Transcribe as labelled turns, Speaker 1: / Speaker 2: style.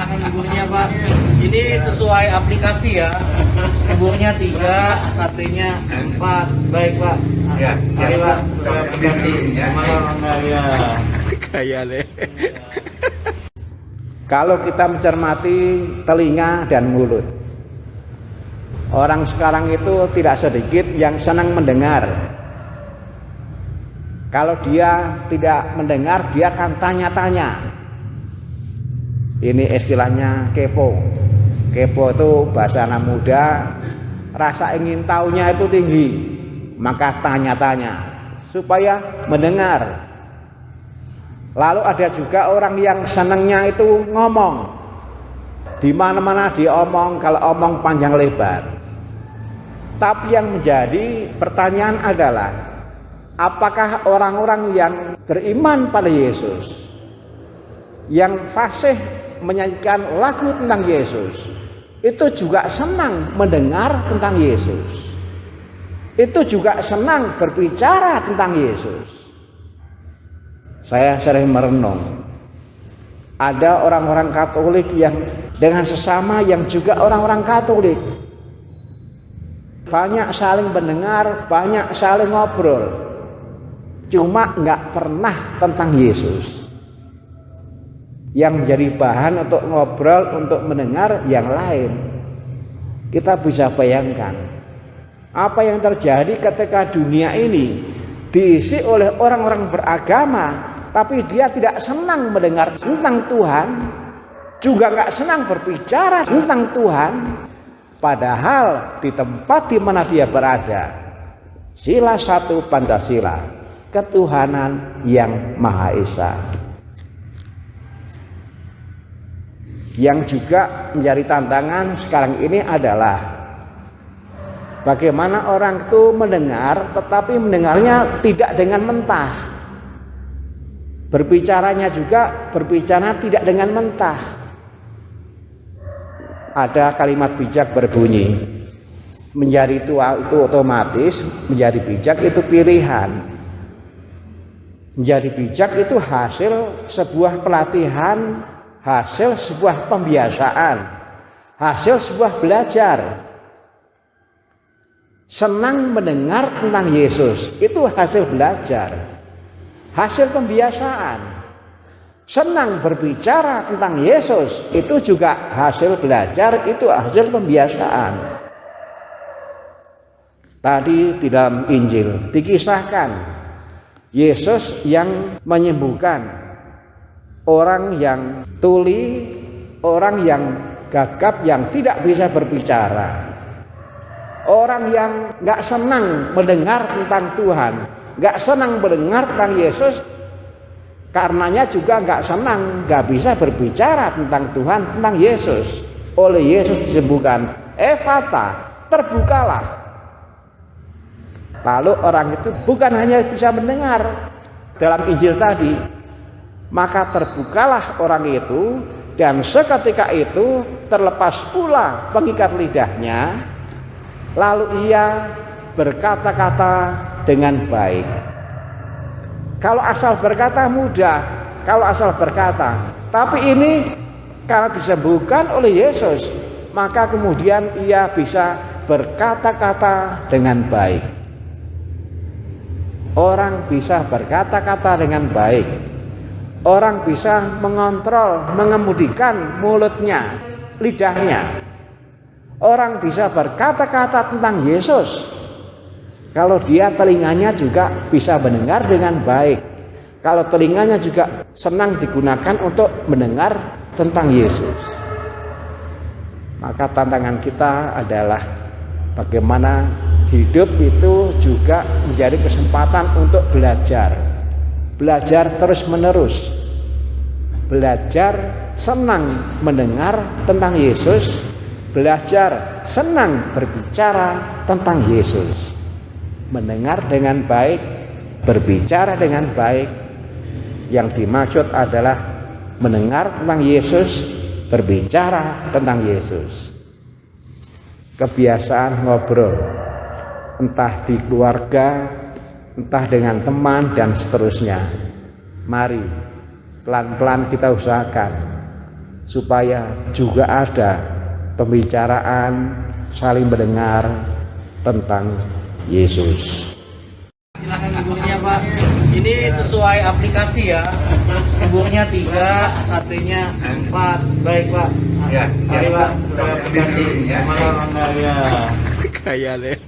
Speaker 1: Silakan buburnya Pak. Ini sesuai aplikasi ya. Buburnya 3, satenya 4. Baik Pak.
Speaker 2: Ya,
Speaker 1: Mari Pak, sesuai aplikasi. Mana ya.
Speaker 3: Kayak deh. Kalau kita mencermati telinga dan mulut, orang sekarang itu tidak sedikit yang senang mendengar. Kalau dia tidak mendengar, dia akan tanya-tanya. Ini istilahnya kepo. Kepo itu bahasa anak muda, rasa ingin tahunya itu tinggi, maka tanya-tanya supaya mendengar. Lalu ada juga orang yang senangnya itu ngomong. Di mana-mana dia omong, kalau omong panjang lebar. Tapi yang menjadi pertanyaan adalah, apakah orang-orang yang beriman pada Yesus, yang fasih menyanyikan lagu tentang Yesus, itu juga senang mendengar tentang Yesus, itu juga senang berbicara tentang Yesus? Saya sering merenung, ada orang-orang Katolik yang dengan sesama yang juga orang-orang Katolik banyak saling mendengar, banyak saling ngobrol, cuma nggak pernah tentang Yesus. Yang menjadi bahan untuk ngobrol, untuk mendengar yang lain. Kita bisa bayangkan apa yang terjadi ketika dunia ini diisi oleh orang-orang beragama, tapi dia tidak senang mendengar tentang Tuhan, juga nggak senang berbicara tentang Tuhan. Padahal di tempat di mana dia berada, sila 1 Pancasila, ketuhanan yang Maha Esa. Yang juga menjadi tantangan sekarang ini adalah bagaimana orang itu mendengar, tetapi mendengarnya tidak dengan mentah. Berbicaranya juga berbicara tidak dengan mentah. Ada kalimat bijak berbunyi, menjadi tua itu otomatis, menjadi bijak itu pilihan. Menjadi bijak itu hasil sebuah pelatihan, hasil sebuah pembiasaan, hasil sebuah belajar. Senang mendengar tentang Yesus itu hasil belajar, hasil pembiasaan. Senang berbicara tentang Yesus itu juga hasil belajar, itu hasil pembiasaan. Tadi di dalam Injil dikisahkan Yesus yang menyembuhkan orang yang tuli, orang yang gagap, yang tidak bisa berbicara. Orang yang gak senang mendengar tentang Tuhan, gak senang mendengar tentang Yesus, karenanya juga gak senang, gak bisa berbicara tentang Tuhan, tentang Yesus. Oleh Yesus disembuhkan, Efata, terbukalah. Lalu orang itu bukan hanya bisa mendengar dalam Injil tadi, maka terbukalah orang itu, dan seketika itu terlepas pula pengikat lidahnya. Lalu ia berkata-kata dengan baik. Kalau asal berkata mudah, kalau asal berkata, tapi ini karena disembuhkan oleh Yesus, maka kemudian ia bisa berkata-kata dengan baik. Orang bisa berkata-kata dengan baik. Orang bisa mengontrol, mengemudikan mulutnya, lidahnya. Orang bisa berkata-kata tentang Yesus kalau dia telinganya juga bisa mendengar dengan baik, kalau telinganya juga senang digunakan untuk mendengar tentang Yesus. Maka tantangan kita adalah bagaimana hidup itu juga menjadi kesempatan untuk belajar terus menerus, belajar senang mendengar tentang Yesus, belajar senang berbicara tentang Yesus. Mendengar dengan baik, berbicara dengan baik. Yang dimaksud adalah mendengar tentang Yesus, berbicara tentang Yesus. Kebiasaan ngobrol, entah di keluarga, entah dengan teman dan seterusnya. Mari pelan-pelan kita usahakan supaya juga ada pembicaraan saling mendengar tentang Yesus.
Speaker 1: Silahkan ibunya Pak. Ini sesuai aplikasi ya. Ibunya 3, satenya 4. Baik Pak.
Speaker 2: Ya,
Speaker 1: Mari
Speaker 2: ya.
Speaker 1: Pak, sesuai aplikasi.
Speaker 2: Ya.
Speaker 1: Malam Anda ya.
Speaker 3: Kayak deh.